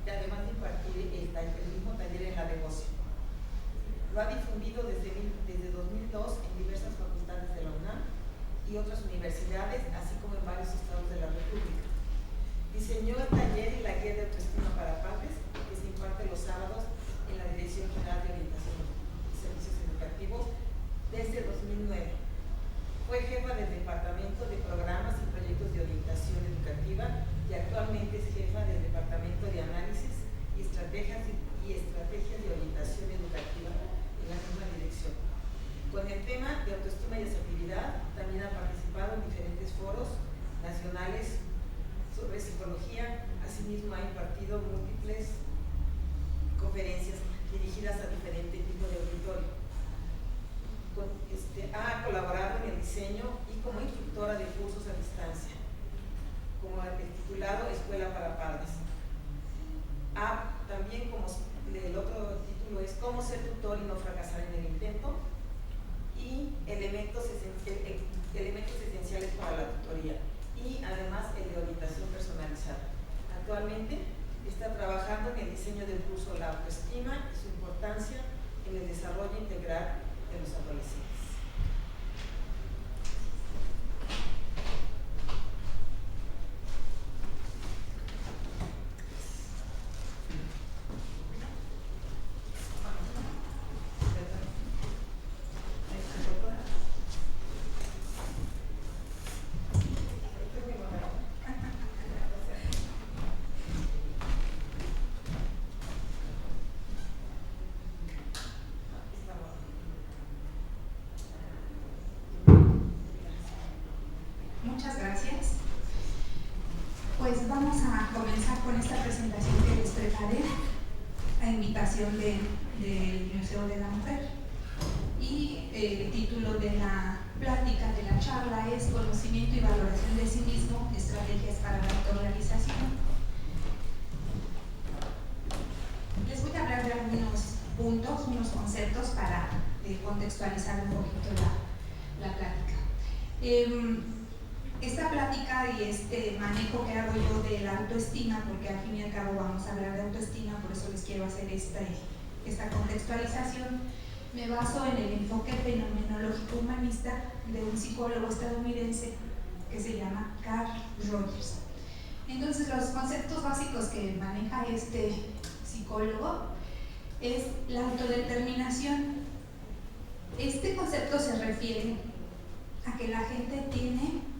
además de impartir el mismo taller en la negocio. Lo ha difundido desde 2002 en diversas facultades de la UNAM y otras universidades, así como en varios estados de la República. Diseñó el taller y la guía de autoestima para padres, que se imparte los sábados en la Dirección General de Orientación y Servicios Educativos desde 2009. Fue jefa del Departamento de Programas y Proyectos de Orientación Educativa y actualmente es jefa del Departamento de Análisis y Estrategias de Orientación Educativa en la misma dirección. Con el tema de autoestima y asertividad, también ha participado en diferentes foros nacionales sobre psicología. Asimismo, ha impartido múltiples conferencias dirigidas a diferentes tipos de auditorio. Ha colaborado en el diseño y como instructora de cursos a distancia, como el titulado Escuela para Padres. También, como el otro título es Cómo ser tutor y no fracasar en el intento, y elementos esenciales para la tutoría, y además el de orientación personalizada. Actualmente está trabajando en el diseño del curso La Autoestima y su importancia en el desarrollo integral de los adolescentes. Muchas gracias. Pues vamos a comenzar con esta presentación que les preparé a invitación del Museo de la Mujer. Y el título de la plática, de la charla, es Conocimiento y valoración de sí mismo, estrategias para la autorrealización. Les voy a hablar de algunos puntos, unos conceptos para contextualizar un poquito la plática. Esta plática y este manejo que hago yo de la autoestima, porque al fin y al cabo vamos a hablar de autoestima, por eso les quiero hacer esta contextualización, me baso en el enfoque fenomenológico humanista de un psicólogo estadounidense que se llama Carl Rogers. Entonces, los conceptos básicos que maneja este psicólogo es la autodeterminación. Este concepto se refiere a que la gente tiene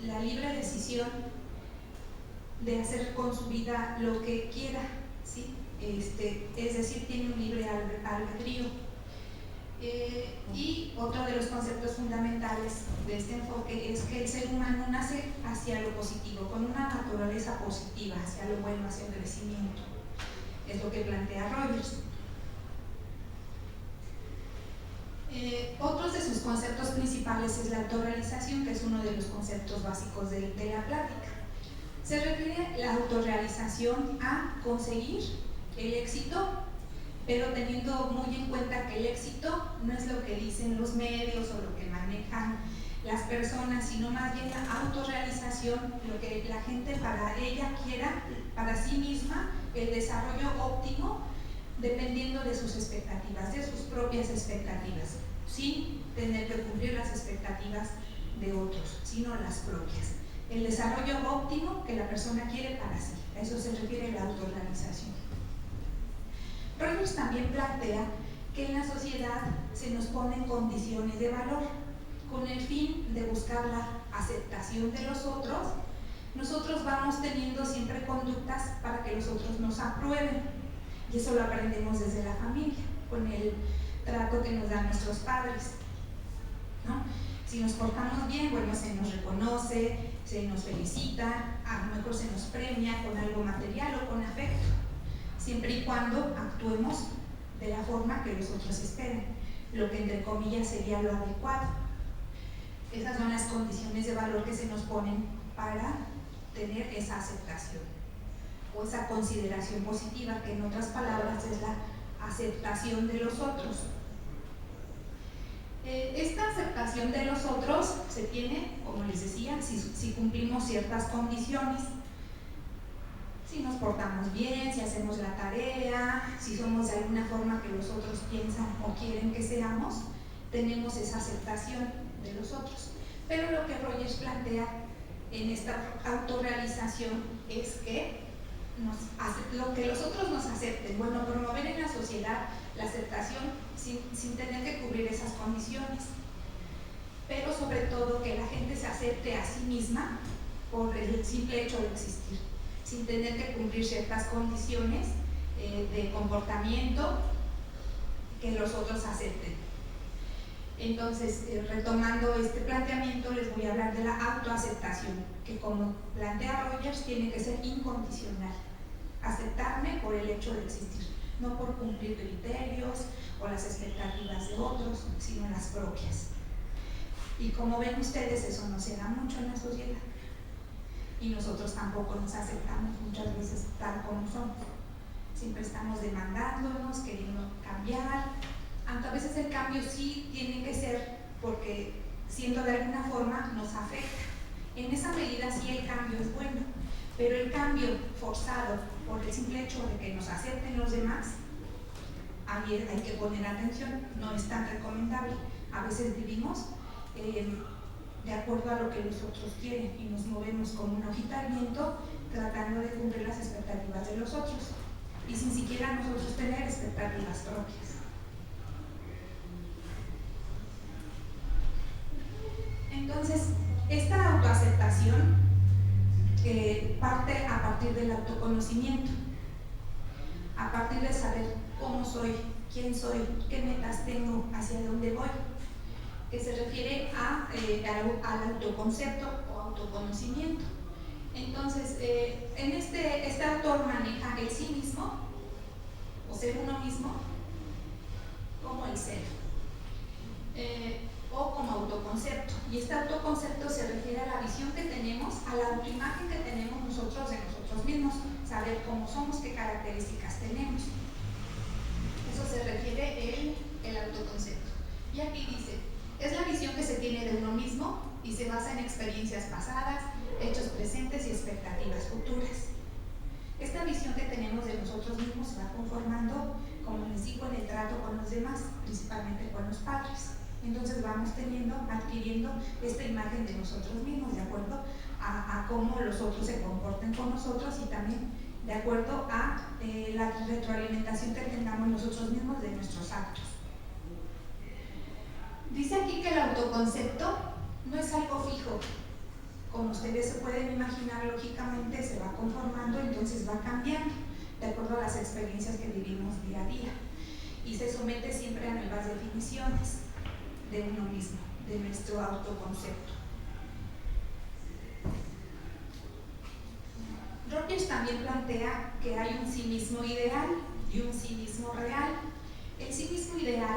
la libre decisión de hacer con su vida lo que quiera, ¿sí? Es decir, tiene un libre albedrío. Y otro de los conceptos fundamentales de este enfoque es que el ser humano nace hacia lo positivo, con una naturaleza positiva, hacia lo bueno, hacia el crecimiento. Es lo que plantea Rogers. Otros de sus conceptos principales es la autorrealización, que es uno de los conceptos básicos de la plática. Se refiere la autorrealización a conseguir el éxito, pero teniendo muy en cuenta que el éxito no es lo que dicen los medios o lo que manejan las personas, sino más bien la autorrealización, lo que la gente para ella quiera, para sí misma, el desarrollo óptimo, dependiendo de sus expectativas, de sus propias expectativas, sin tener que cumplir las expectativas de otros, sino las propias. El desarrollo óptimo que la persona quiere para sí, a eso se refiere la autorrealización. Rogers también plantea que en la sociedad se nos ponen condiciones de valor con el fin de buscar la aceptación de los otros. Nosotros vamos teniendo siempre conductas para que los otros nos aprueben. Y eso lo aprendemos desde la familia, con el trato que nos dan nuestros padres, ¿no? Si nos portamos bien, bueno, se nos reconoce, se nos felicita, a lo mejor se nos premia con algo material o con afecto, siempre y cuando actuemos de la forma que los otros esperen, lo que entre comillas sería lo adecuado. Esas son las condiciones de valor que se nos ponen para tener esa aceptación o esa consideración positiva, que en otras palabras es la aceptación de los otros. Esta aceptación de los otros se tiene, como les decía, si cumplimos ciertas condiciones. si nos portamos bien, si hacemos la tarea, si somos de alguna forma que los otros piensan o quieren que seamos, tenemos esa aceptación de los otros. Pero lo que Rogers plantea en esta autorrealización es que lo que los otros nos acepten, bueno, promover en la sociedad la aceptación sin tener que cubrir esas condiciones, pero sobre todo que la gente se acepte a sí misma por el simple hecho de existir, sin tener que cumplir ciertas condiciones de comportamiento que los otros acepten. Entonces, retomando este planteamiento, les voy a hablar de la autoaceptación, que como plantea Rogers, tiene que ser incondicional. Aceptarme por el hecho de existir, no por cumplir criterios o las expectativas de otros, sino las propias. Y como ven ustedes, eso no se da mucho en la sociedad. Y nosotros tampoco nos aceptamos muchas veces tal como somos. Siempre estamos demandándonos, queriendo cambiar, aunque a veces el cambio sí tiene que ser porque, siendo de alguna forma, nos afecta. En esa medida sí el cambio es bueno, pero el cambio forzado por el simple hecho de que nos acepten los demás, ahí hay que poner atención, no es tan recomendable. A veces vivimos de acuerdo a lo que los otros quieren y nos movemos como una hojita al viento tratando de cumplir las expectativas de los otros y sin siquiera nosotros tener expectativas propias. Entonces, esta autoaceptación parte a partir del autoconocimiento, a partir de saber cómo soy, quién soy, qué metas tengo, hacia dónde voy, que se refiere al autoconcepto o autoconocimiento. Entonces, este autor maneja el sí mismo, o ser uno mismo, como el ser, o como autoconcepto. Y este autoconcepto se refiere a la visión que tenemos, a la autoimagen que tenemos nosotros de nosotros mismos, saber cómo somos, qué características tenemos. Eso se refiere el autoconcepto. Y aquí dice, es la visión que se tiene de uno mismo y se basa en experiencias pasadas, hechos presentes y expectativas futuras. Esta visión que tenemos de nosotros mismos se va conformando, como les digo, en el trato con los demás, principalmente con los padres. Entonces vamos adquiriendo esta imagen de nosotros mismos de acuerdo a cómo los otros se comporten con nosotros y también de acuerdo a la retroalimentación que tengamos nosotros mismos de nuestros actos. Dice aquí que el autoconcepto no es algo fijo. Como ustedes se pueden imaginar, lógicamente se va conformando, entonces va cambiando de acuerdo a las experiencias que vivimos día a día y se somete siempre a nuevas definiciones de uno mismo, de nuestro autoconcepto. Rogers también plantea que hay un sí mismo ideal y un sí mismo real. El sí mismo ideal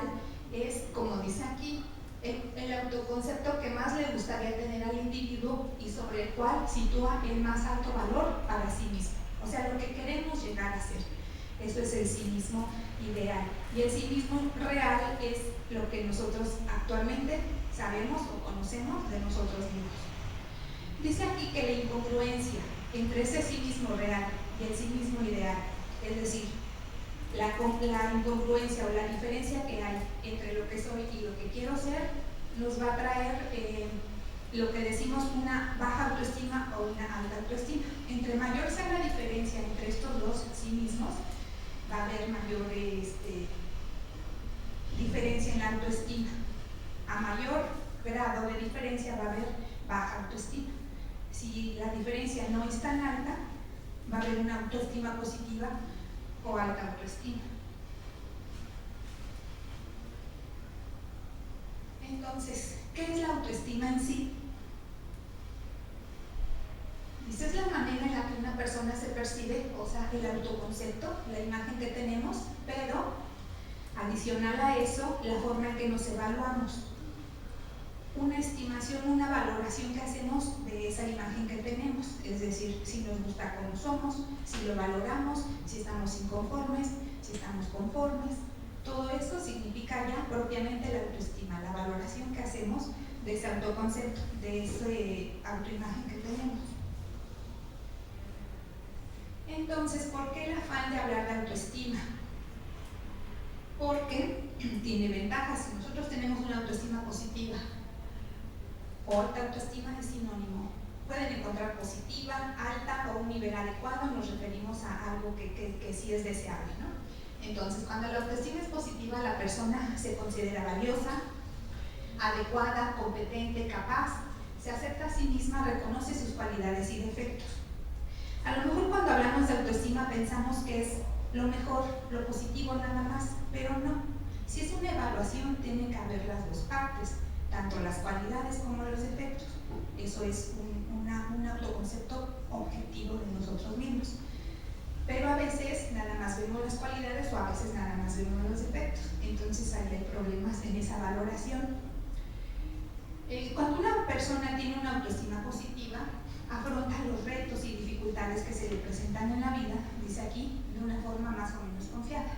es, como dice aquí, el autoconcepto que más le gustaría tener al individuo y sobre el cual sitúa el más alto valor para sí mismo. O sea, lo que queremos llegar a ser. Eso es el sí mismo ideal. Y el sí mismo real es lo que nosotros actualmente sabemos o conocemos de nosotros mismos. Dice aquí que la incongruencia entre ese sí mismo real y el sí mismo ideal, es decir, la incongruencia o la diferencia que hay entre lo que soy y lo que quiero ser, nos va a traer lo que decimos una baja autoestima o una alta autoestima. Entre mayor sea la diferencia entre estos dos sí mismos, va a haber mayor diferencia en la autoestima. A mayor grado de diferencia va a haber baja autoestima. Si la diferencia no es tan alta, va a haber una autoestima positiva o alta autoestima. Entonces, ¿qué es la autoestima en sí? Esa es la manera en la que una persona se percibe, o sea, el autoconcepto, la imagen que tenemos, pero adicional a eso, la forma en que nos evaluamos. Una estimación, una valoración que hacemos de esa imagen que tenemos, es decir, si nos gusta cómo somos, si lo valoramos, si estamos inconformes, si estamos conformes. Todo eso significa ya propiamente la autoestima, la valoración que hacemos de ese autoconcepto, de esa autoimagen que tenemos. Entonces, ¿por qué el afán de hablar de autoestima? Porque tiene ventajas. Si nosotros tenemos una autoestima positiva, alta autoestima es sinónimo. Pueden encontrar positiva, alta o un nivel adecuado, nos referimos a algo que sí es deseable, ¿no? Entonces, cuando la autoestima es positiva, la persona se considera valiosa, adecuada, competente, capaz, se acepta a sí misma, reconoce sus cualidades y defectos. A lo mejor cuando hablamos de autoestima pensamos que es lo mejor, lo positivo nada más, pero no. Si es una evaluación, tienen que haber las dos partes, tanto las cualidades como los defectos. Eso es un autoconcepto objetivo de nosotros mismos. Pero a veces nada más vemos las cualidades o a veces nada más vemos los defectos. Entonces ahí hay problemas en esa valoración. Cuando una persona tiene una autoestima positiva, afronta los retos y dificultades que se le presentan en la vida, dice aquí, de una forma más o menos confiada.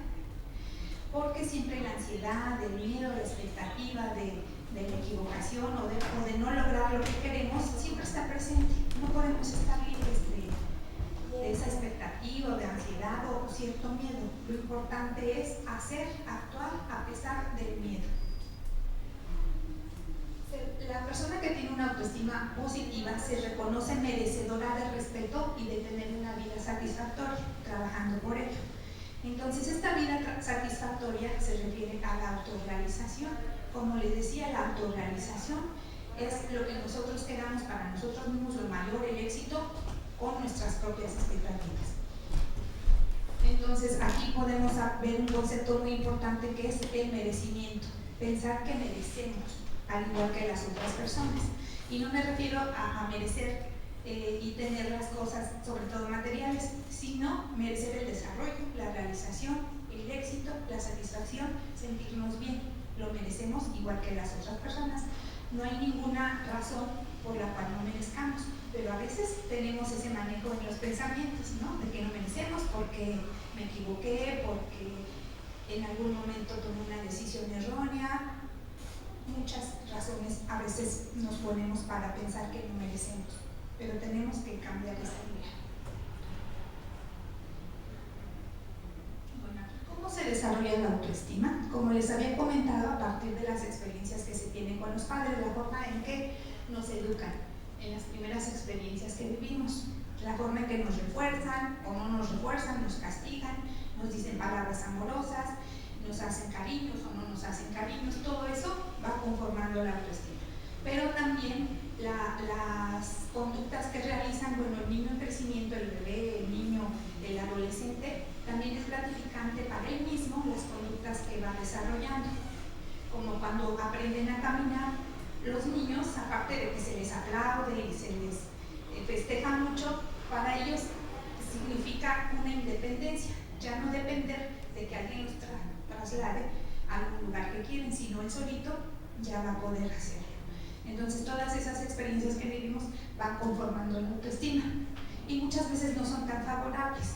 Porque siempre la ansiedad, el miedo, la expectativa de la equivocación o de no lograr lo que queremos, siempre está presente. No podemos estar libres de esa expectativa, de ansiedad o cierto miedo. Lo importante es actuar a pesar del miedo. La persona que tiene una autoestima positiva se reconoce merecedora de respeto y de tener una vida satisfactoria, trabajando por ello. Entonces, esta vida satisfactoria se refiere a la autorrealización. Como les decía, la autorrealización es lo que nosotros queramos para nosotros mismos, lo mayor, el éxito, con nuestras propias expectativas. Entonces, aquí podemos ver un concepto muy importante que es el merecimiento. Pensar que merecemos, al igual que las otras personas. Y no me refiero a merecer y tener las cosas, sobre todo materiales, sino merecer el desarrollo, la realización, el éxito, la satisfacción, sentirnos bien. Lo merecemos igual que las otras personas. No hay ninguna razón por la cual no merezcamos, pero a veces tenemos ese manejo en los pensamientos, ¿no? De que no merecemos porque me equivoqué, porque en algún momento tomé una decisión errónea. Muchas razones a veces nos ponemos para pensar que no merecemos, pero tenemos que cambiar esa idea. Bueno, ¿cómo se desarrolla la autoestima? Como les había comentado, a partir de las experiencias que se tienen con los padres, la forma en que nos educan, en las primeras experiencias que vivimos, la forma en que nos refuerzan o no nos refuerzan, nos castigan, nos dicen palabras amorosas, nos hacen cariños o no nos hacen cariños, todo eso va conformando la autoestima. Pero también las conductas que realizan, bueno, el niño en crecimiento, el bebé, el niño, el adolescente, también es gratificante para él mismo las conductas que va desarrollando. Como cuando aprenden a caminar, los niños, aparte de que se les aplaude y se les festeja mucho, para ellos significa una independencia, ya no depender de que alguien los traslade a algún lugar que quieren, sino él solito ya va a poder hacerlo. Entonces todas esas experiencias que vivimos van conformando la autoestima y muchas veces no son tan favorables.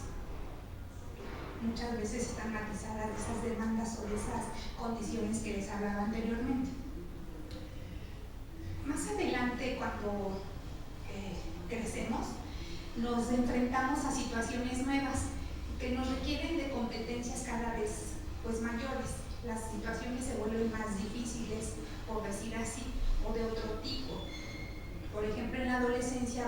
Muchas veces están matizadas de esas demandas o de esas condiciones que les hablaba anteriormente. Más adelante, cuando crecemos, nos enfrentamos a situaciones nuevas que nos requieren de competencias cada vez mayores. Las situaciones se vuelven más difíciles, por decir así, o de otro tipo. Por ejemplo, en la adolescencia,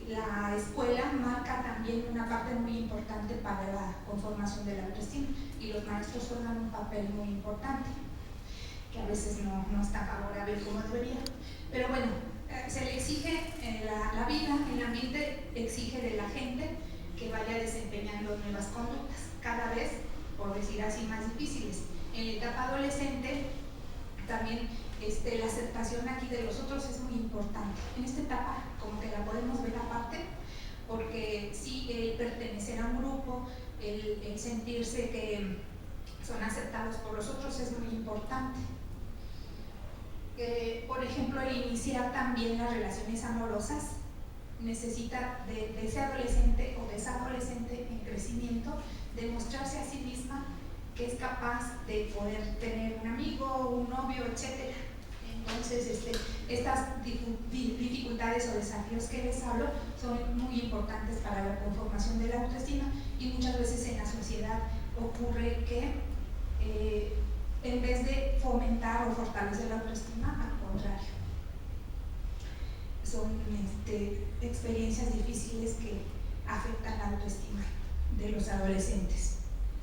la escuela marca también una parte muy importante para la conformación de la autoestima y los maestros juegan un papel muy importante, que a veces no está favorable como debería. Pero bueno, se le exige la vida, el ambiente exige de la gente que vaya desempeñando nuevas conductas, cada vez, por decir así, más difíciles. En la etapa adolescente también la aceptación aquí de los otros es muy importante. En esta etapa como que la podemos ver aparte, porque sí, el pertenecer a un grupo, el sentirse que son aceptados por los otros es muy importante. Por ejemplo, el iniciar también las relaciones amorosas necesita de ese adolescente o de esa adolescente en crecimiento demostrarse a sí misma que es capaz de poder tener un amigo, un novio, etc. Entonces, estas dificultades o desafíos que les hablo son muy importantes para la conformación de la autoestima, y muchas veces en la sociedad ocurre que en vez de fomentar o fortalecer la autoestima, al contrario, son experiencias difíciles que afectan la autoestima de los adolescentes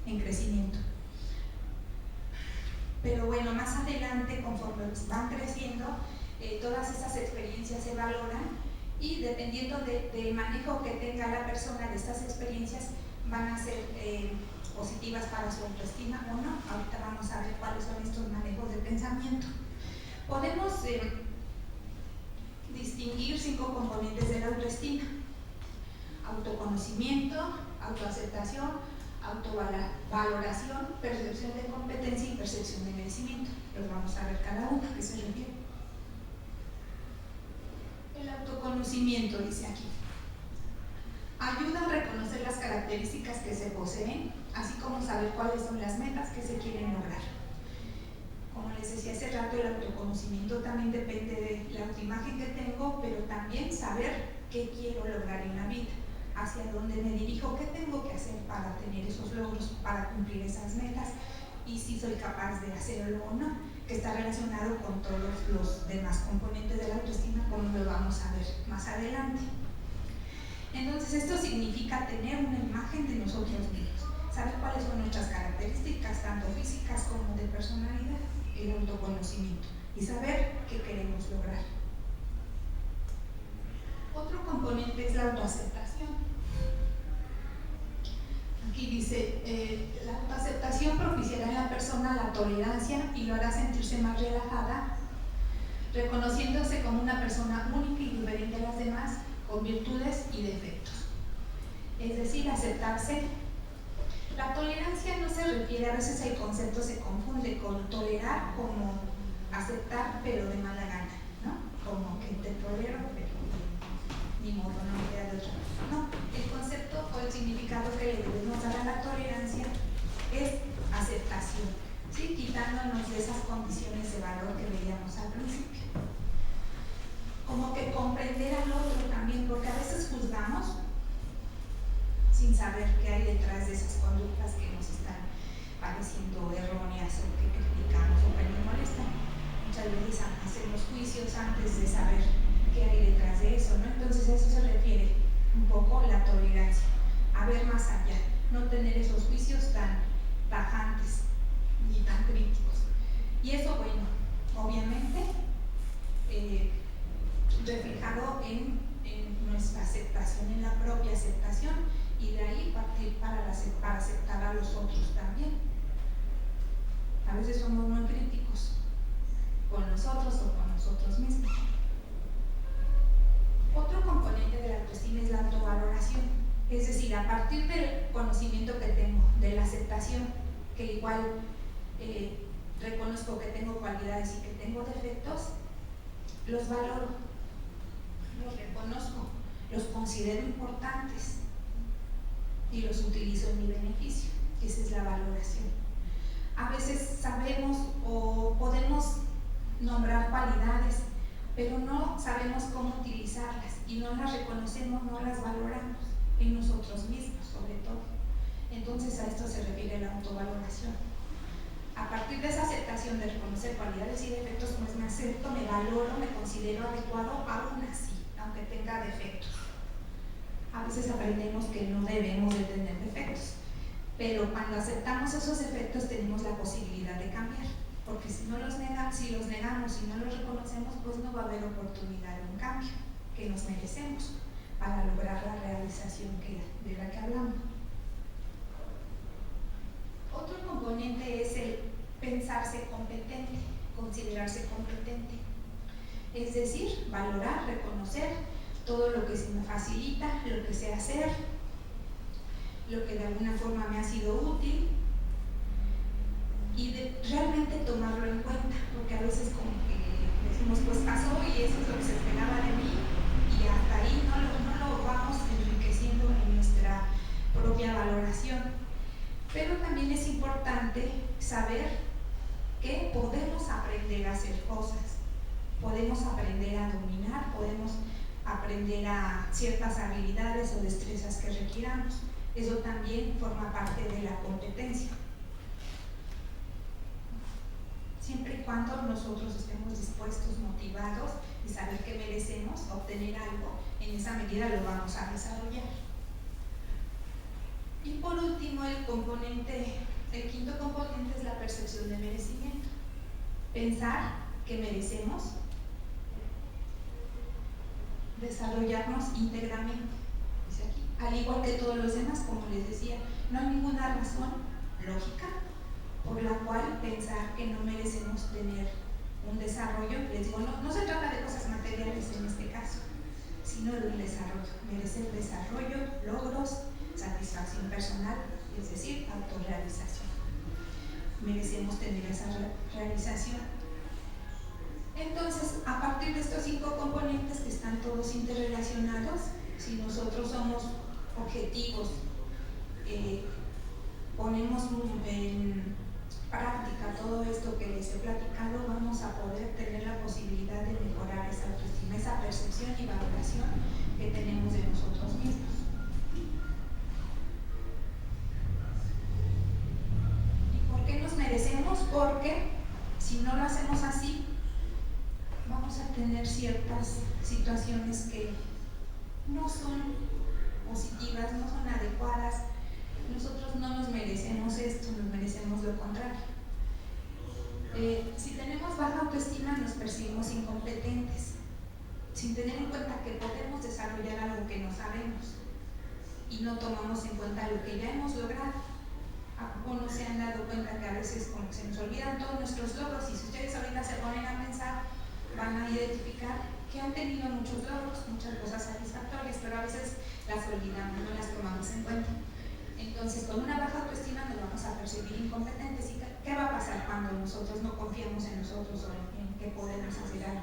en crecimiento. Pero bueno, más adelante, conforme van creciendo, todas esas experiencias se valoran, y dependiendo del manejo que tenga la persona de estas experiencias, van a ser positivas para su autoestima o no. Ahorita vamos a ver cuáles son estos manejos de pensamiento. Podemos distinguir 5 componentes de la autoestima: autoconocimiento, autoaceptación, autovaloración, percepción de competencia y percepción de merecimiento. Los vamos a ver cada uno, ¿a qué se refiere? El autoconocimiento, dice aquí, ayuda a reconocer las características que se poseen, así como saber cuáles son las metas que se quieren lograr. Como les decía hace rato, el autoconocimiento también depende de la autoimagen que tengo, pero también saber qué quiero lograr en la vida, hacia dónde me dirijo, qué tengo que hacer para tener esos logros, para cumplir esas metas, y si soy capaz de hacerlo o no, que está relacionado con todos los demás componentes de la autoestima, como lo vamos a ver más adelante. Entonces, esto significa tener una imagen de nosotros mismos, saber cuáles son nuestras características, tanto físicas como de personalidad, el autoconocimiento, y saber qué queremos lograr. Otro componente es la autoaceptación. Aquí dice, la autoaceptación propiciará en la persona la tolerancia y lo hará sentirse más relajada, reconociéndose como una persona única y diferente a las demás, con virtudes y defectos. Es decir, aceptarse. La tolerancia no se refiere, a veces el concepto se confunde con tolerar como aceptar pero de mala gana, ¿no? Como que te tolero pero ni modo, no me queda de otra. No, el concepto o el significado que le debemos dar a la tolerancia es aceptación, ¿sí? Quitándonos de esas condiciones de valor que veíamos al principio. Como que comprender al otro también, porque a veces juzgamos sin saber qué hay detrás de esas conductas que nos están pareciendo erróneas o que criticamos o que nos molestan. Muchas veces hacemos juicios antes de saber qué hay detrás de eso, ¿no? Entonces a eso se refiere un poco la tolerancia, a ver más allá, no tener esos juicios tan tajantes ni tan críticos. Y eso, bueno, obviamente reflejado en nuestra aceptación, en la propia aceptación, y de ahí partir para aceptar a los otros también. A veces somos muy críticos con nosotros o con nosotros mismos. Otro componente de la autoestima es la autovaloración, es decir, a partir del conocimiento que tengo, de la aceptación, que igual reconozco que tengo cualidades y que tengo defectos, los valoro, los reconozco, los considero importantes y los utilizo en mi beneficio. Esa es la valoración. A veces sabemos o podemos nombrar cualidades, pero no sabemos cómo utilizarlas y no las reconocemos, no las valoramos en nosotros mismos, sobre todo. Entonces a esto se refiere la autovaloración. A partir de esa aceptación de reconocer cualidades y defectos, pues me acepto, me valoro, me considero adecuado aún así, aunque tenga defectos. A veces aprendemos que no debemos de tener defectos, pero cuando aceptamos esos defectos tenemos la posibilidad de cambiar, porque si los negamos y no los reconocemos, pues no va a haber oportunidad de un cambio que nos merecemos para lograr la realización de la que hablamos. Otro componente es el pensarse competente, considerarse competente, es decir, valorar, reconocer todo lo que se me facilita, lo que sé hacer, lo que de alguna forma me ha sido útil, y de realmente tomarlo en cuenta, porque a veces como que decimos, pues pasó y eso es lo que se esperaba de mí, y hasta ahí no lo vamos enriqueciendo en nuestra propia valoración. Pero también es importante saber que podemos aprender a hacer cosas, podemos aprender a dominar, podemos aprender a ciertas habilidades o destrezas que requiramos. Eso también forma parte de la competencia. Siempre y cuando nosotros estemos dispuestos, motivados y saber que merecemos obtener algo, en esa medida lo vamos a desarrollar. Y por último, el quinto componente es la percepción de merecimiento. Pensar que merecemos desarrollarnos íntegramente. Dice aquí, al igual que todos los demás, como les decía, no hay ninguna razón lógica por la cual pensar que no merecemos tener un desarrollo. Les digo, no se trata de cosas materiales en este caso, sino de un desarrollo. Merecer desarrollo, logros, satisfacción personal, es decir, autorrealización. Merecemos tener esa realización. Entonces, a partir de estos 5 componentes que están todos interrelacionados, si nosotros somos objetivos, ponemos en práctica todo esto que les he platicado, vamos a poder tener la posibilidad de mejorar esa autoestima, esa percepción y valoración que tenemos de nosotros mismos. ¿Y por qué nos merecemos? Porque si no lo hacemos así, vamos a tener ciertas situaciones que no son positivas, no son adecuadas. Nosotros no nos merecemos esto, nos merecemos lo contrario. Si tenemos baja autoestima, nos percibimos incompetentes, sin tener en cuenta que podemos desarrollar algo que no sabemos y no tomamos en cuenta lo que ya hemos logrado. ¿O no se han dado cuenta que a veces como que se nos olvidan todos nuestros logros? Y si ustedes ahorita se ponen a pensar, van a identificar que han tenido muchos logros, muchas cosas satisfactorias, pero a veces las olvidamos, no las tomamos en cuenta. Entonces, con una baja autoestima nos vamos a percibir incompetentes. ¿Y qué va a pasar cuando nosotros no confiamos en nosotros o en que podemos hacer algo?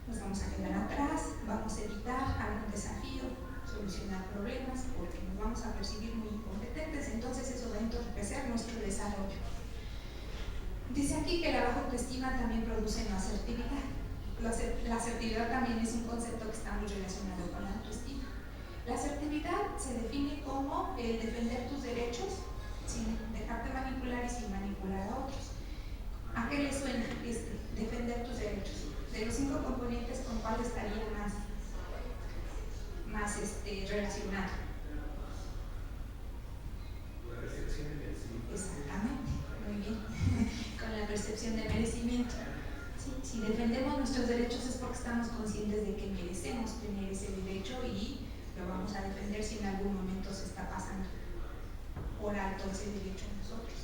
Nos vamos a quedar atrás, vamos a evitar algún desafío, solucionar problemas, porque nos vamos a percibir muy incompetentes. Entonces, eso va a entorpecer nuestro desarrollo. Dice aquí que la baja autoestima también produce no asertividad. La asertividad también es un concepto que está muy relacionado con la autoestima. La asertividad se define como el defender tus derechos sin dejarte manipular y sin manipular a otros. ¿A qué le suena defender tus derechos? De los 5 componentes, ¿con cuál estaría más relacionado? La percepción de merecimiento. Exactamente, muy bien. Con la percepción de merecimiento. Sí, si defendemos nuestros derechos es porque estamos conscientes de que merecemos tener ese derecho y lo vamos a defender si en algún momento se está pasando por alto ese derecho a nosotros.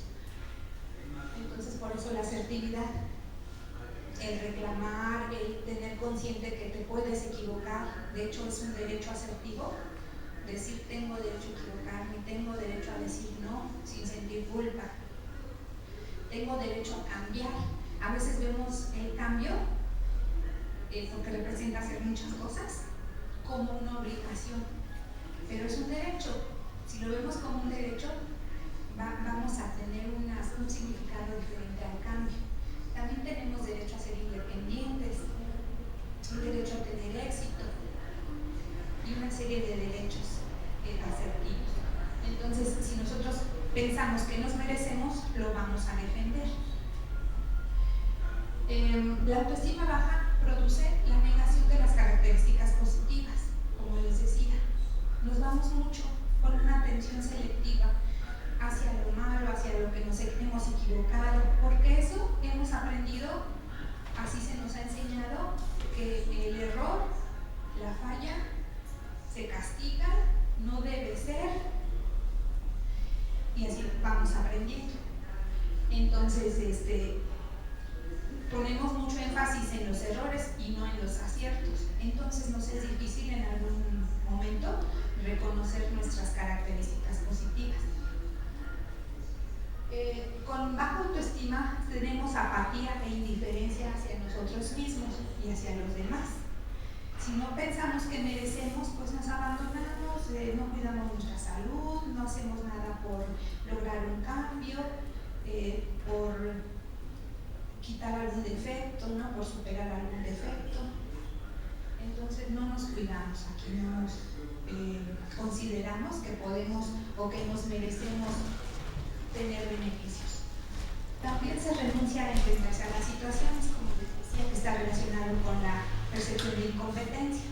Entonces, por eso la asertividad, el reclamar, el tener consciente que te puedes equivocar, de hecho es un derecho asertivo, decir tengo derecho a equivocarme, tengo derecho a decir no sin sentir culpa, tengo derecho a cambiar. A veces vemos el cambio, porque representa hacer muchas cosas, como una obligación, pero es un derecho. Si lo vemos como un derecho, vamos a tener un significado diferente al cambio. También tenemos derecho a ser independientes, un derecho a tener éxito y una serie de derechos asertivos. Entonces, si nosotros pensamos que nos merecemos, lo vamos a defender. La autoestima baja produce la negación de las características positivas, como les decía. Nos vamos mucho con una atención selectiva hacia lo malo, hacia lo que nos hemos equivocado, porque eso hemos aprendido, así se nos ha enseñado, que el error, la falla, se castiga, no debe ser, y así vamos aprendiendo. Entonces, ponemos mucho énfasis en los errores y no en los aciertos. Entonces nos es difícil en algún momento reconocer nuestras características positivas. Con baja autoestima tenemos apatía e indiferencia hacia nosotros mismos y hacia los demás. Si no pensamos que merecemos, pues nos abandonamos, no cuidamos nuestra salud, no hacemos nada por lograr un cambio, por quitar algún defecto, ¿no? Por superar algún defecto. Entonces no nos cuidamos, aquí no nos consideramos que podemos o que nos merecemos tener beneficios. También se renuncia a enfrentarse a las situaciones, como les decía, que está relacionado con la percepción de incompetencia.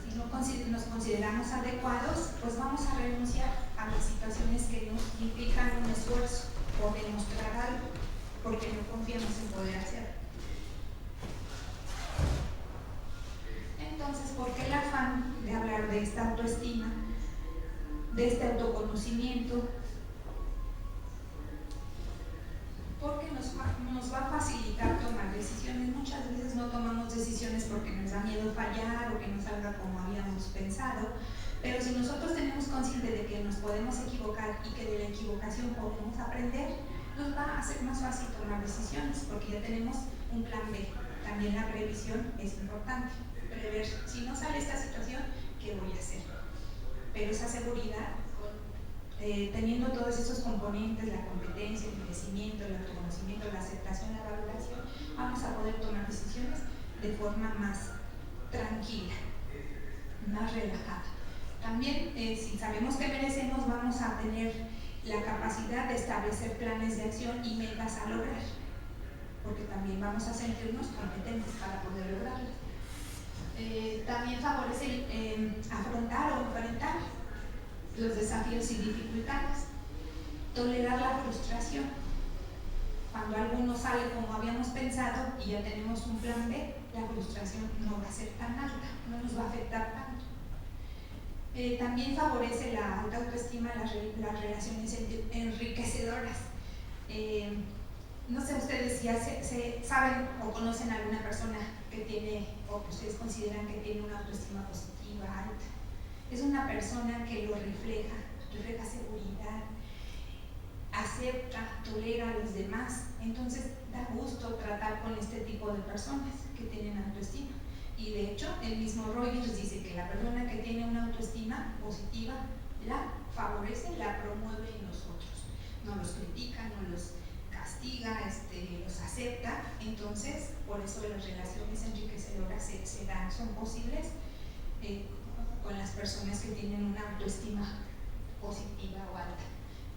Si no nos consideramos adecuados, pues vamos a renunciar a las situaciones que nos implican un esfuerzo por demostrar algo, porque no confiamos en poder hacerlo. Entonces, ¿por qué el afán de hablar de esta autoestima, de este autoconocimiento? Porque nos va a facilitar tomar decisiones. Muchas veces no tomamos decisiones porque nos da miedo fallar o que no salga como habíamos pensado, pero si nosotros tenemos consciente de que nos podemos equivocar y que de la equivocación podemos aprender, nos va a hacer más fácil tomar decisiones porque ya tenemos un plan B. También la previsión es importante, prever si no sale esta situación, ¿qué voy a hacer? Pero esa seguridad, teniendo todos estos componentes, la competencia, el merecimiento, el autoconocimiento, la aceptación, la valoración, vamos a poder tomar decisiones de forma más tranquila, más relajada. También, si sabemos que merecemos, vamos a tener la capacidad de establecer planes de acción y metas a lograr, porque también vamos a sentirnos competentes para poder lograrlo. También favorece afrontar o enfrentar los desafíos y dificultades, tolerar la frustración. Cuando algo no sale como habíamos pensado y ya tenemos un plan B, la frustración no va a ser tan alta, no nos va a afectar tanto. También favorece la alta autoestima, las relaciones enriquecedoras. No sé ustedes si saben o conocen a alguna persona que tiene, o que ustedes consideran que tiene una autoestima positiva, alta. Es una persona que lo refleja seguridad, acepta, tolera a los demás. Entonces da gusto tratar con este tipo de personas que tienen autoestima. Y de hecho, el mismo Rogers dice que la persona que tiene una autoestima positiva la favorece, la promueve en los otros. No los critica, no los castiga, los acepta. Entonces, por eso las relaciones enriquecedoras se dan, son posibles con las personas que tienen una autoestima positiva o alta.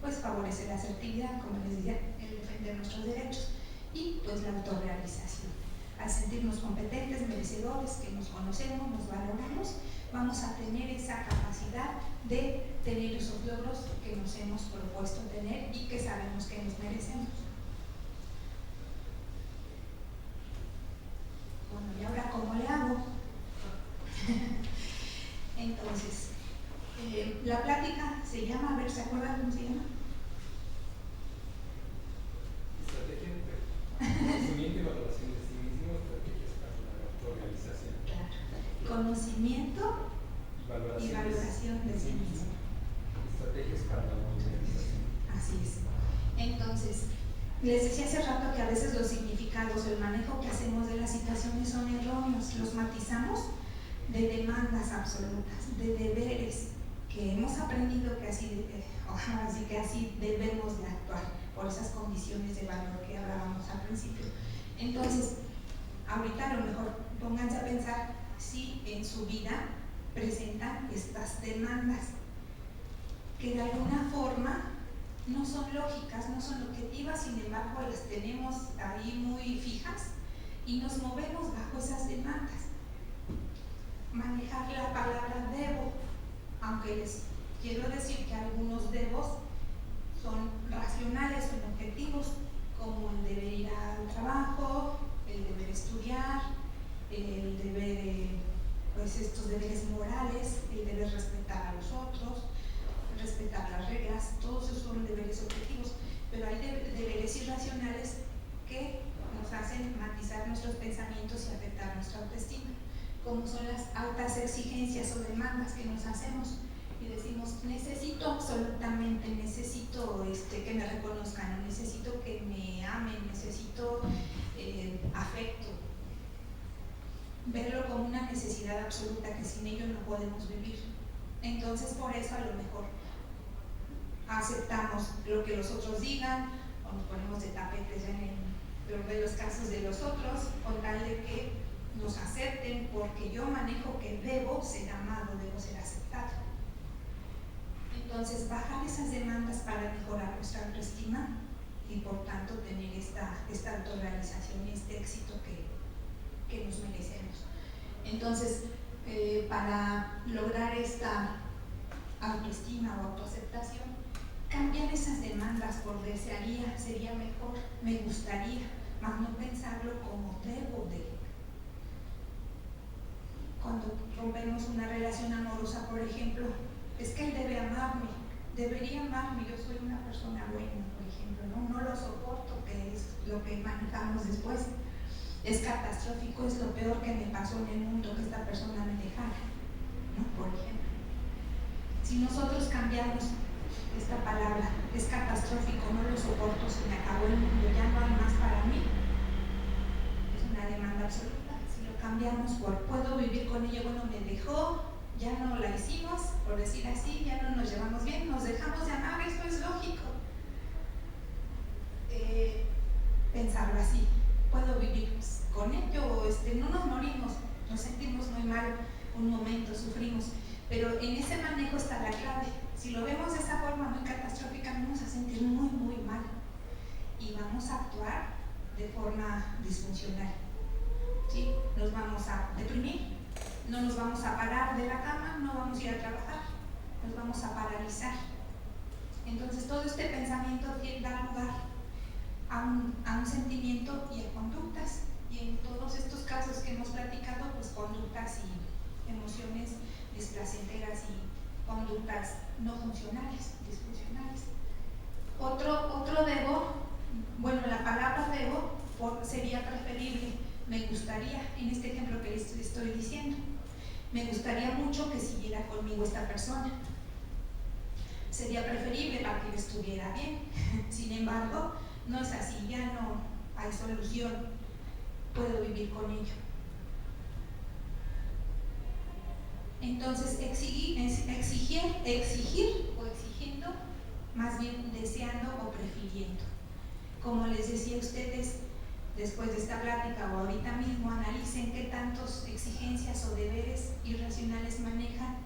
Pues favorece la asertividad, como les decía, el defender nuestros derechos y pues la autorrealización. Al sentirnos competentes, merecedores, que nos conocemos, nos valoramos, vamos a tener esa capacidad de tener esos logros que nos hemos propuesto tener y que sabemos que nos merecemos. Bueno, ¿y ahora cómo le hago? Entonces, la plática se llama, a ver, ¿se acuerdan cómo se llama? Estrategia de conocimiento y valoración de sí mismo, estrategias para la autorrealización. Claro. Conocimiento y valoración de sí mismo. Estrategias para la autorrealización. Así es. Entonces, les decía hace rato que a veces los significados, el manejo que hacemos de las situaciones son erróneos, los matizamos de demandas absolutas, de deberes que hemos aprendido que así debemos de actuar por esas condiciones de valor que hablábamos al principio. Entonces, ahorita a lo mejor pónganse a pensar si en su vida presentan estas demandas que de alguna forma no son lógicas, no son objetivas, sin embargo las tenemos ahí muy fijas y nos movemos bajo esas demandas. Manejar la palabra debo, aunque les quiero decir que algunos debos son racionales, son objetivos, como el deber ir al trabajo, el deber estudiar, el deber, pues estos deberes morales, el deber respetar a los otros, respetar las reglas, todos esos son deberes objetivos, pero hay deberes irracionales que nos hacen matizar nuestros pensamientos y afectar nuestra autoestima, como son las altas exigencias o demandas que nos hacemos y decimos, necesito absolutamente, necesito que me reconozcan, necesito que me amen, necesito afecto. Verlo como una necesidad absoluta que sin ello no podemos vivir. Entonces por eso a lo mejor aceptamos lo que los otros digan o nos ponemos de tapetes ya en el peor de los casos de los otros, con tal de que nos acepten porque yo manejo que debo ser amado, debo ser aceptado. Entonces, bajar esas demandas para mejorar nuestra autoestima y por tanto tener esta autorrealización y este éxito que nos merecemos. Entonces, para lograr esta autoestima o autoaceptación, cambiar esas demandas por desearía, sería mejor, me gustaría, más no pensarlo como debo de. Cuando rompemos una relación amorosa, por ejemplo, es que él debe amarme, debería amarme, yo soy una persona buena, por ejemplo, no lo soporto, que es lo que manejamos después. Es catastrófico, es lo peor que me pasó en el mundo, que esta persona me dejara, ¿no? Por ejemplo. Si nosotros cambiamos esta palabra, es catastrófico, no lo soporto, se me acabó el mundo, ya no hay más para mí, es una demanda absoluta. Si lo cambiamos por puedo vivir con ella, bueno, me dejó, ya no la hicimos, por decir así, ya no nos llevamos bien, nos dejamos de amar, eso es lógico. Pensarlo así, puedo vivir con ello, no nos morimos, nos sentimos muy mal un momento, sufrimos, pero en ese manejo está la clave. Si lo vemos de esa forma muy catastrófica, nos vamos a sentir muy, muy mal y vamos a actuar de forma disfuncional, ¿sí? Nos vamos a deprimir, no nos vamos a parar de la cama, no vamos a ir a trabajar, nos vamos a paralizar. Entonces todo este pensamiento da lugar a un sentimiento y a conductas, y en todos estos casos que hemos platicado, pues conductas y emociones displacenteras y conductas no funcionales, disfuncionales. Otro debo, bueno, la palabra debo sería preferible, me gustaría, en este ejemplo que les estoy diciendo, me gustaría mucho que siguiera conmigo esta persona. Sería preferible para que yo estuviera bien. Sin embargo, no es así, ya no hay solución, puedo vivir con ello. Entonces, exigir o exigiendo, más bien deseando o prefiriendo. Como les decía a ustedes, después de esta plática o ahorita mismo, analicen qué tantas exigencias o deberes irracionales manejan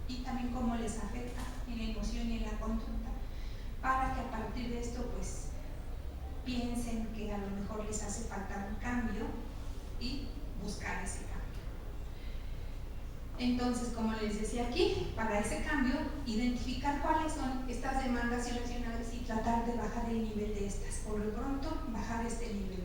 y también cómo les afecta en la emoción y en la conducta, para que a partir de esto, pues, piensen que a lo mejor les hace falta un cambio y buscar ese cambio. Entonces, como les decía aquí, para ese cambio, identificar cuáles son estas demandas irracionales y tratar de bajar el nivel de estas. Por lo pronto, bajar este nivel.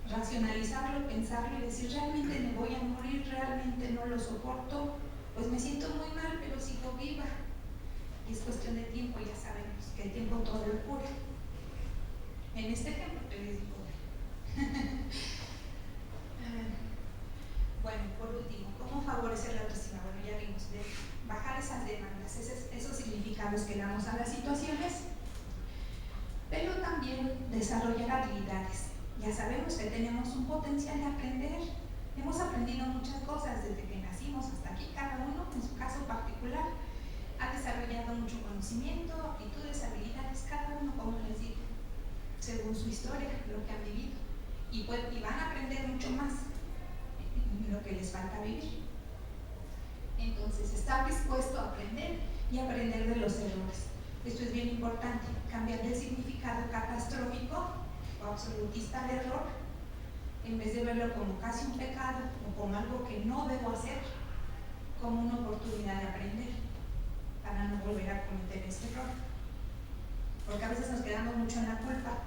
Racionalizarlo, pensarlo y decir, realmente me voy a morir, realmente no lo soporto, pues me siento muy mal, pero sigo viva. Y es cuestión de tiempo, ya sabemos que el tiempo todo lo cura. En este ejemplo te les digo. Bueno, por último, ¿cómo favorecer la autoestima? Bueno, ya vimos, de bajar esas demandas, esos significados que damos a las situaciones, pero también desarrollar habilidades. Ya sabemos que tenemos un potencial de aprender, hemos aprendido muchas cosas desde que nacimos hasta aquí, cada uno en su caso particular ha desarrollado mucho conocimiento, aptitudes, habilidades, cada uno, como les digo, según su historia, lo que han vivido, y van a aprender mucho más lo que les falta vivir. Entonces, estar dispuesto a aprender y aprender de los errores. Esto es bien importante, cambiar el significado catastrófico o absolutista al error, en vez de verlo como casi un pecado o como algo que no debo hacer, como una oportunidad de aprender para no volver a cometer este error. Porque a veces nos quedamos mucho en la culpa,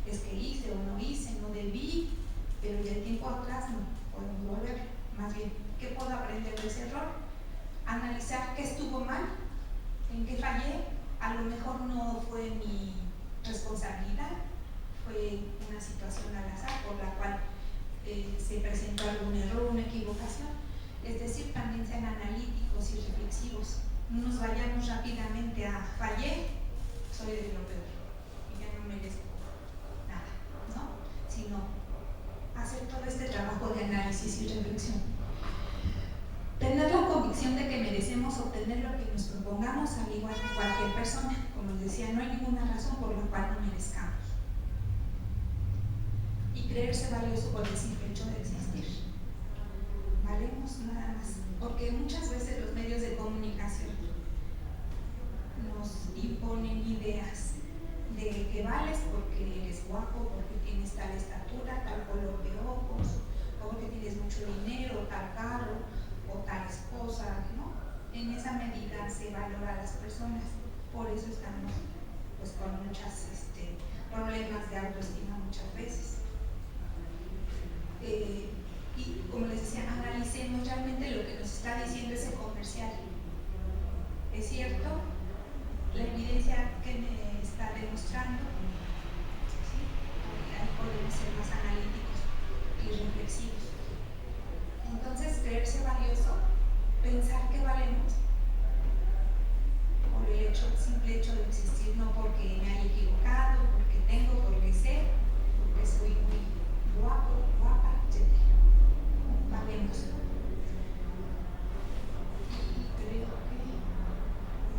es que hice o no hice, no debí, pero ya el tiempo atrás no podemos volver. Más bien, ¿qué puedo aprender de ese error? Analizar qué estuvo mal, en qué fallé. A lo mejor no fue mi responsabilidad, fue una situación al azar por la cual se presentó algún error, una equivocación. Es decir, también sean analíticos y reflexivos. No nos vayamos rápidamente a fallé, soy de lo peor y ya no merezco nada, ¿no? Sino hacer todo este trabajo de análisis y reflexión. Tener la convicción de que merecemos obtener lo que nos propongamos, al igual que cualquier persona. Como les decía, no hay ninguna razón por la cual no merezcamos. Y creerse valioso por el simple hecho de existir. Valemos nada más. Porque muchas veces los medios de comunicación nos imponen ideas de que vales porque eres guapo, porque tienes tal estatura, tal color de ojos, o porque tienes mucho dinero, tal carro, o tal esposa, ¿no? En esa medida se valora a las personas. Por eso estamos pues con muchos problemas de autoestima muchas veces. Y como les decía, analicemos realmente lo que nos está diciendo ese comercial. ¿Es cierto? La evidencia que me está demostrando, ¿sí? Ahí podemos ser más analíticos y reflexivos. Entonces, creerse valioso, pensar que valemos por el simple hecho de existir, no porque me haya equivocado, porque tengo, porque sé, porque soy muy guapo, guapa, etc. Valemos. Creo que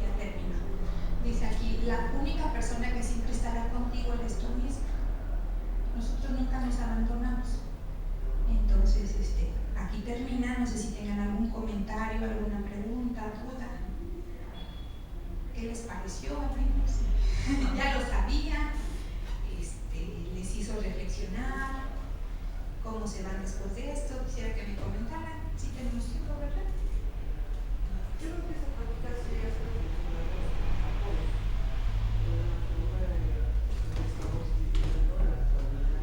ya termino. Dice aquí, la única persona que siempre estará contigo eres tú mismo. Nosotros nunca nos abandonamos. Entonces, aquí termina. No sé si tengan algún comentario, alguna pregunta, duda. ¿Qué les pareció al menos? ¿Ya lo sabían? ¿Les hizo reflexionar? ¿Cómo se van después de esto? Quisiera que me comentaran. Si tenemos tiempo, ¿verdad? Yo creo que esa práctica sería a todos. Estamos viviendo en la actualidad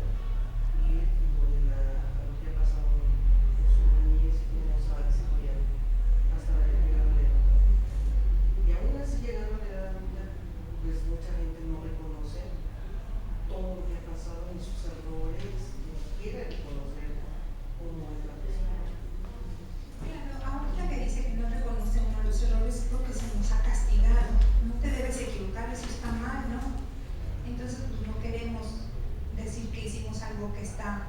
y lo que ha pasado en su niñez, cómo se va desarrollando hasta la llegada de la edad adulta. Y aún así, llegando a la edad adulta, pues mucha gente no reconoce todo lo que ha pasado en sus errores, ni quiere reconocer cómo es la persona. Claro, ahorita que dice que no reconoce uno los errores es porque se nos ha castigado. No te debes equivocar, eso está mal, ¿no? Entonces, pues no queremos decir que hicimos algo que está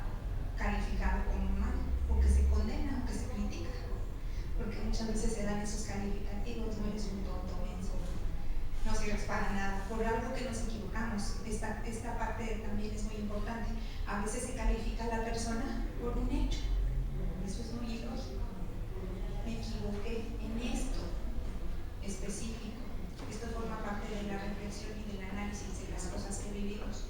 calificado como mal, o que se condena, o que se critica. Porque muchas veces se dan esos calificativos, no eres un tonto, menso, no sirves para nada, por algo que nos equivocamos. Esta parte también es muy importante. A veces se califica a la persona por un hecho. Eso es muy ilógico. Me equivoqué en esto específico. Esto forma parte de la reflexión y del análisis de las cosas que vivimos.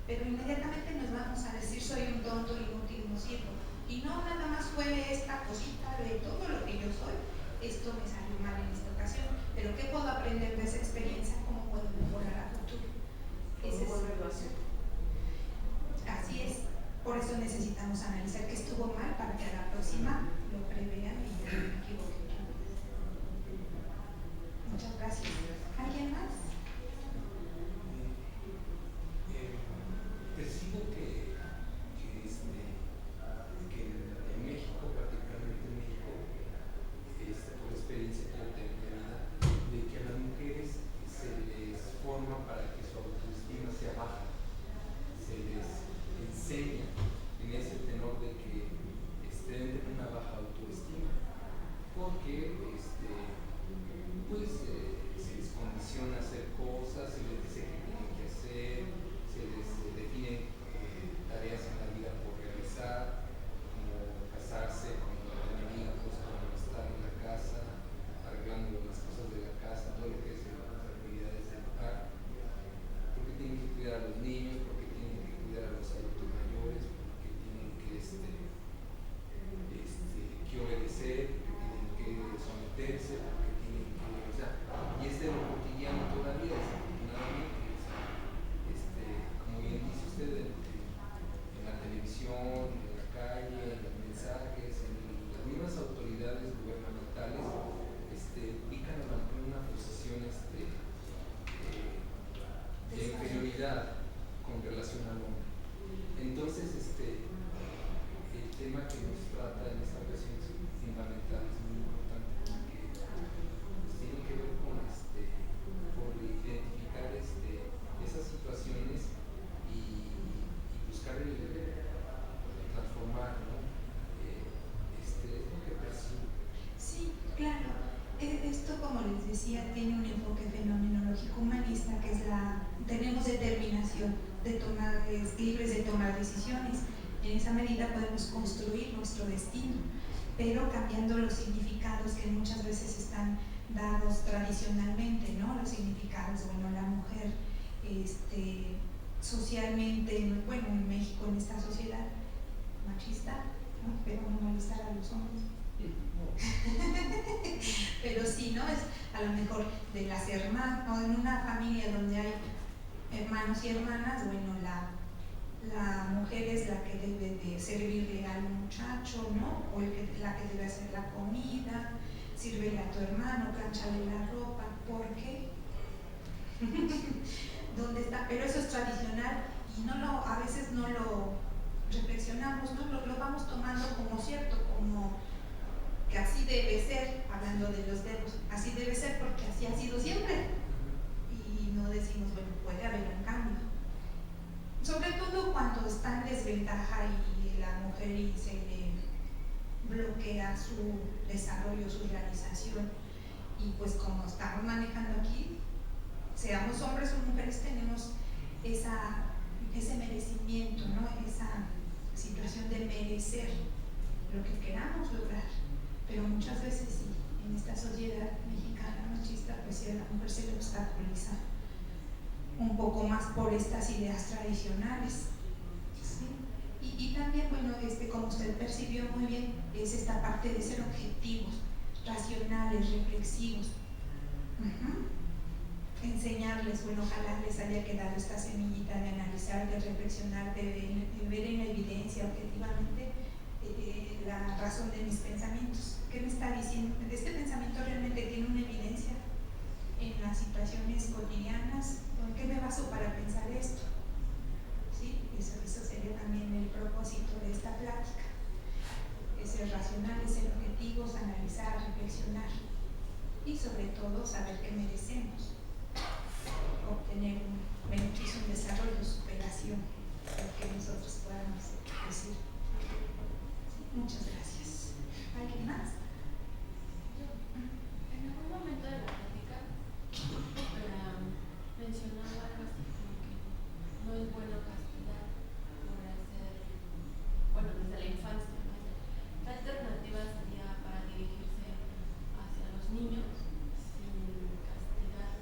Pero inmediatamente nos vamos a decir soy un tonto, inútil, no sirvo. Y no, nada más fue esta cosita de todo lo que yo soy. Esto me salió mal en esta ocasión. Pero ¿qué puedo aprender de esa experiencia? ¿Cómo puedo mejorar a futuro? Ese es. Así es. Por eso necesitamos analizar qué estuvo mal para que a la próxima lo prevean y no me equivoque. Muchas gracias. ¿Alguien más? Percibo que en México, particularmente en México, por experiencia que yo tengo de vida, de que a las mujeres se les forma para que su autoestima sea baja, se les enseña en ese tenor de que deben tener una baja autoestima, porque tenemos determinación, libres de tomar decisiones. En esa medida podemos construir nuestro destino, pero cambiando los significados que muchas veces están dados tradicionalmente, ¿no? Los significados, bueno, la mujer socialmente, bueno, en México, en esta sociedad machista, ¿no? Pero no molestar a los hombres. Pero sí, ¿no? Es a lo mejor de las hermanas, o en una familia donde hay hermanos y hermanas, bueno, la mujer es la que debe de servirle al muchacho, ¿no? O la que debe hacer la comida, sírvele a tu hermano, planchale la ropa. ¿Por qué? ¿Dónde está? Pero eso es tradicional y a veces no lo reflexionamos, ¿no? Lo vamos tomando como cierto, como que así debe ser, hablando de los dedos, así debe ser porque así ha sido siempre. Y no decimos, bueno, puede haber un cambio. Sobre todo cuando está en desventaja y la mujer y se le bloquea su desarrollo, su realización. Y pues como estamos manejando aquí, seamos hombres o mujeres, tenemos ese merecimiento, ¿no? Esa situación de merecer lo que queramos lograr. Pero muchas veces sí, en esta sociedad mexicana machista, pues sí, a la mujer se le obstaculiza un poco más por estas ideas tradicionales. ¿Sí? Y también, bueno, como usted percibió muy bien, es esta parte de ser objetivos, racionales, reflexivos. Enseñarles, bueno, ojalá les haya quedado esta semillita de analizar, de reflexionar, de ver en la evidencia objetivamente la razón de mis pensamientos. ¿Qué me está diciendo? ¿Este pensamiento realmente tiene una evidencia en las situaciones cotidianas? ¿En qué me baso para pensar esto? ¿Sí? Eso sería también el propósito de esta plática. Es ser racionales, ser objetivos, analizar, reflexionar y sobre todo saber que merecemos obtener un beneficio, un desarrollo, superación, lo que nosotros podamos decir. ¿Sí? Muchas gracias. ¿Alguien más? En algún momento de la plática mencionaba algo así como que no es bueno castigar por hacer, bueno, desde la infancia, ¿no? La alternativa sería para dirigirse hacia los niños sin castigar.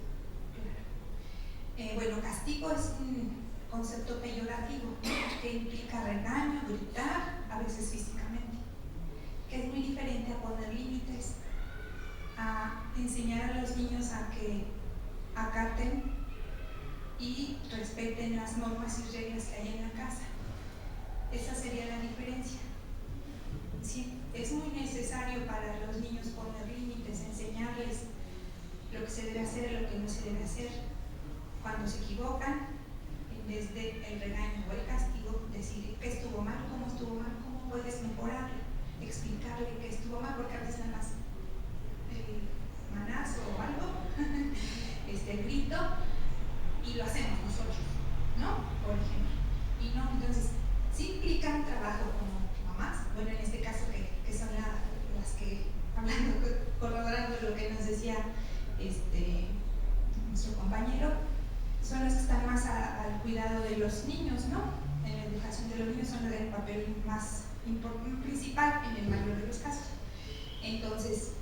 Bueno, castigo es un concepto peyorativo, ¿no? Que implica regaño, gritar, a veces físicamente, que es muy diferente a poner límites, a enseñar a los niños a que acaten y respeten las normas y reglas que hay en la casa. Esa sería la diferencia. Sí, es muy necesario para los niños poner límites, enseñarles lo que se debe hacer, lo que no se debe hacer. Cuando se equivocan, en vez de el regaño o el castigo, decir qué estuvo mal, cómo puedes mejorarlo, explicarle qué estuvo mal, porque a veces nada más manazo o algo, grito, y lo hacemos nosotros, ¿no? Por ejemplo. Y no, entonces, sí implica un trabajo como mamás, bueno, en este caso que son las que, hablando, corroborando lo que nos decía nuestro compañero, son las que están más al cuidado de los niños, ¿no? En la educación de los niños son el papel más principal en el mayor de los casos. Entonces,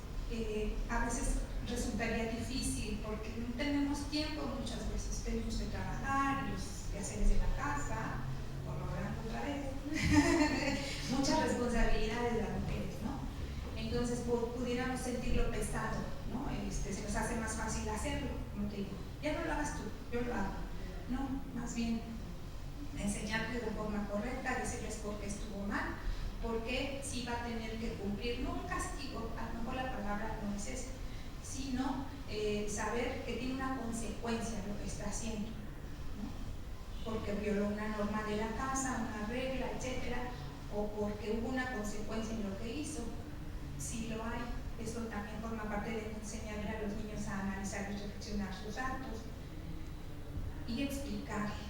a veces resultaría difícil porque no tenemos tiempo muchas veces, tenemos que trabajar, los quehaceres de la casa, corroborando otra vez, muchas responsabilidades de las mujeres, ¿no? Entonces pudiéramos sentirlo pesado, ¿no? Se nos hace más fácil hacerlo, como te digo, ya no lo hagas tú, yo lo hago, no, más bien enseñarles de forma correcta, decirles por qué estuvo mal, porque sí va a tener que cumplir, no un castigo, a lo mejor la palabra no es esa, sino saber que tiene una consecuencia lo que está haciendo, ¿no? Porque violó una norma de la casa, una regla, etcétera, o porque hubo una consecuencia en lo que hizo. Si lo hay, eso también forma parte de enseñarle a los niños a analizar y reflexionar sus actos y explicarle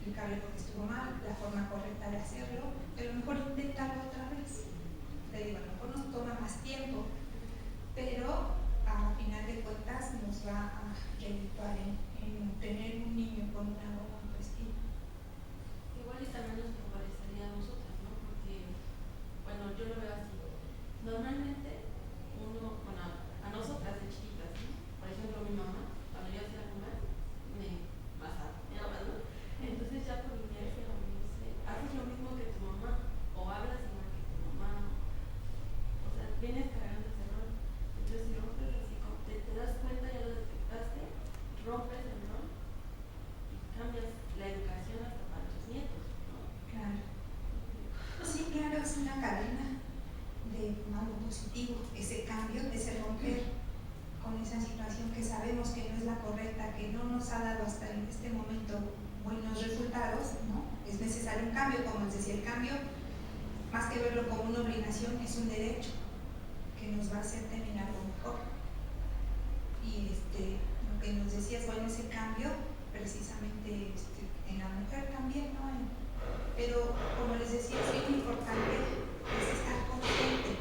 por qué estuvo mal, la forma correcta de hacerlo, pero a lo mejor intentarlo otra vez. Te digo, a lo mejor nos toma más tiempo, pero a final de cuentas nos va a redituar en tener la correcta, que no nos ha dado hasta en este momento buenos resultados, ¿no? Es necesario un cambio, como les decía, el cambio, más que verlo como una obligación, es un derecho que nos va a hacer terminar lo mejor. Y lo que nos decía es, bueno, ese cambio precisamente en la mujer también, ¿no? Pero como les decía, es bien importante es estar consciente.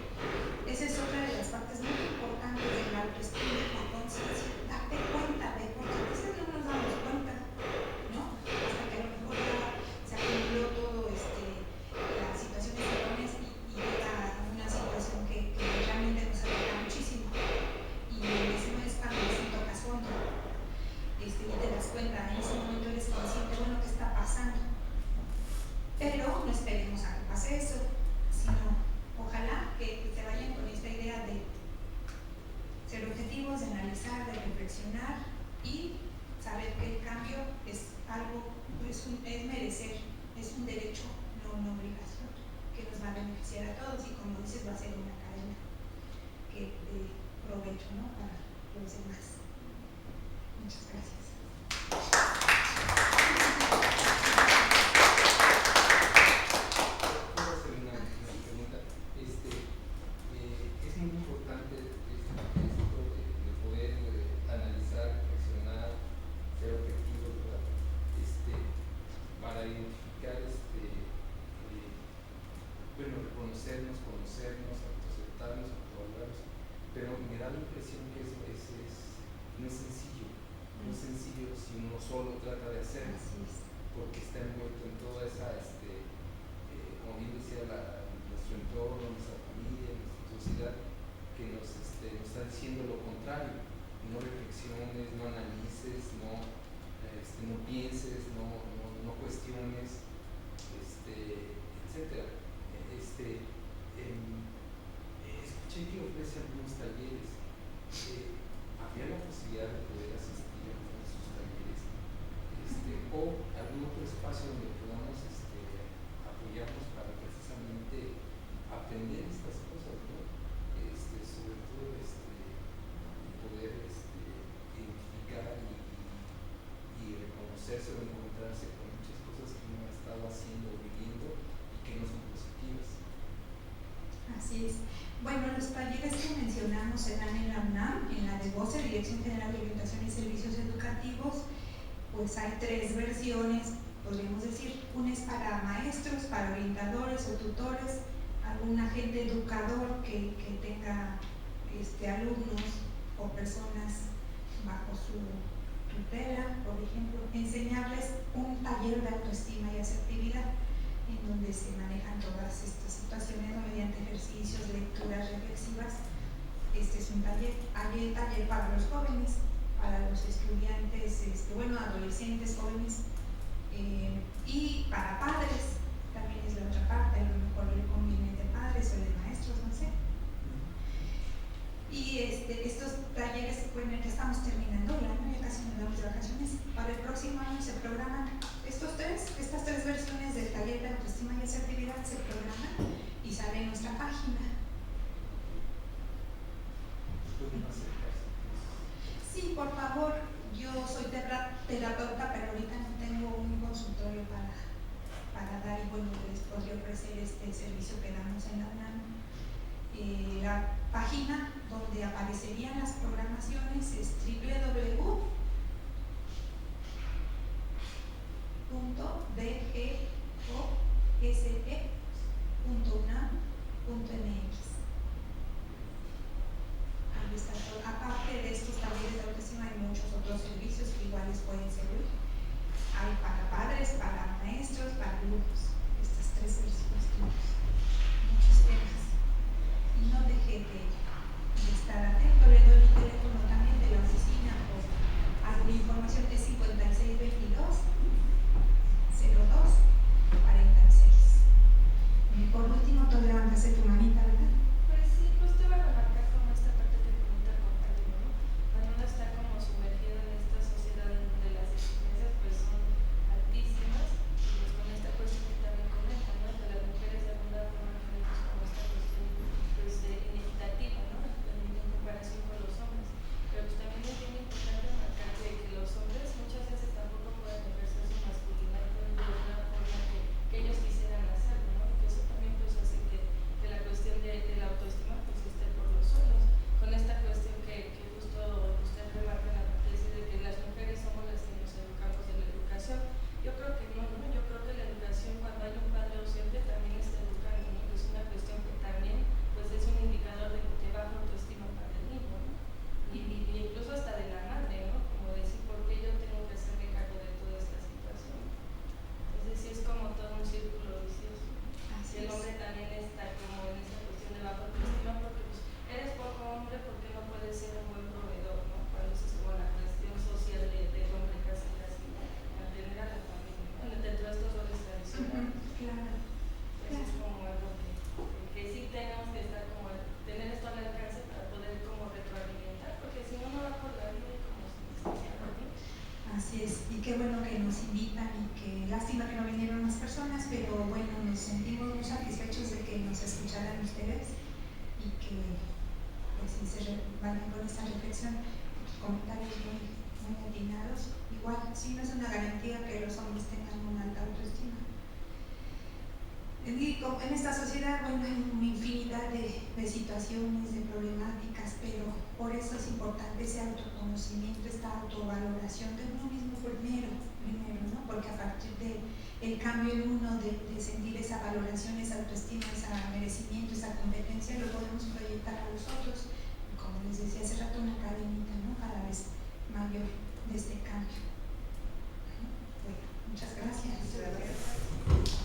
Esa es otra de las partes muy importantes de la autoestima, la conciencia, darte cuenta de, porque a veces no nos damos cuenta, ¿no? Hasta que a lo mejor ya se acumuló todo las situaciones erróneas y llega una situación que realmente nos afecta muchísimo. Y en ese momento es cuando se tocas fondo. Y te das cuenta, en ese momento eres consciente, bueno, ¿qué está pasando? Pero no esperemos a que pase eso, sino ojalá que se vayan con esta idea de ser objetivos, de analizar, de reflexionar y saber que el cambio es algo, es merecer, es un derecho, no una obligación, que nos va a beneficiar a todos y como dices va a ser una cadena que de provecho, ¿no? Para los demás. Muchas gracias. Es muy importante esto de poder analizar, reflexionar, ser objetivos, ¿verdad? Para identificar, reconocernos, conocernos, autoaceptarnos, autovalorarnos, pero me da la impresión que eso no es sencillo, no es sencillo si uno solo trata de hacerlo, porque está envuelto en toda esa, como bien decía, nuestro entorno, nuestra familia, nuestra sociedad, que nos está diciendo lo contrario. No reflexiones, no analices, no pienses, no cuestiones, etcétera. Escuché que ofrece algunos talleres. ¿Habría la posibilidad de poder asistir a uno de sus talleres? O algún otro espacio donde podamos apoyarnos para precisamente aprender estas cosas, ¿no? Sobre todo poder identificar y reconocerse o encontrarse con muchas cosas que uno ha estado haciendo o viviendo y que no son positivas. Así es. Bueno, los talleres que mencionamos serán en la UNAM, en la de VOCE, Dirección General de Orientación y Servicios Educativos. Pues hay 3 versiones, podríamos decir. Una es para maestros, para orientadores o tutores, algún agente educador que tenga alumnos o personas bajo su tutela, por ejemplo, enseñarles un taller de autoestima y asertividad en donde se manejan todas estas situaciones mediante ejercicios, lecturas reflexivas. Este es un taller. Hay el taller para los jóvenes, para los estudiantes, adolescentes, jóvenes, y para padres, también es la otra parte, a lo mejor le conviene de padres o de maestros, no sé. Y estos talleres, bueno, ya estamos terminando el año, ya casi nos damos de vacaciones. Para el próximo año se programan estas 3 versiones del taller de autoestima y asertividad se programan y sale en nuestra página. Sí, por favor, yo soy terapeuta, pero ahorita no tengo un consultorio para dar y bueno, les podría ofrecer este servicio que damos en la UNAM. La página donde aparecerían las programaciones es www.dgosp.unam.mx. Ahí está todo. Aparte de estos talleres de autoestima hay muchos otros servicios que igual les pueden servir. Hay para padres, para maestros, para alumnos. Estas 3 versiones tenemos. Muchos temas. Y no deje de estar atento. Le doy mi teléfono también de la oficina. qué bueno que nos invitan y que lástima que no vinieron más personas, pero bueno, nos sentimos muy satisfechos de que nos escucharan ustedes y que pues, si se vayan con esta reflexión, comentarios muy atinados. Igual, sí, no es una garantía que los hombres tengan una alta autoestima. En esta sociedad, bueno, hay una infinidad de situaciones, de problemáticas, pero por eso es importante ese autoconocimiento, esta autovaloración de uno mismo primero, ¿no? Porque a partir del cambio en uno, de sentir esa valoración, esa autoestima, ese merecimiento, esa competencia, lo podemos proyectar a los otros. Como les decía hace rato, una cadenita, ¿no? Cada vez mayor de este cambio. Bueno, muchas gracias. Muchas gracias.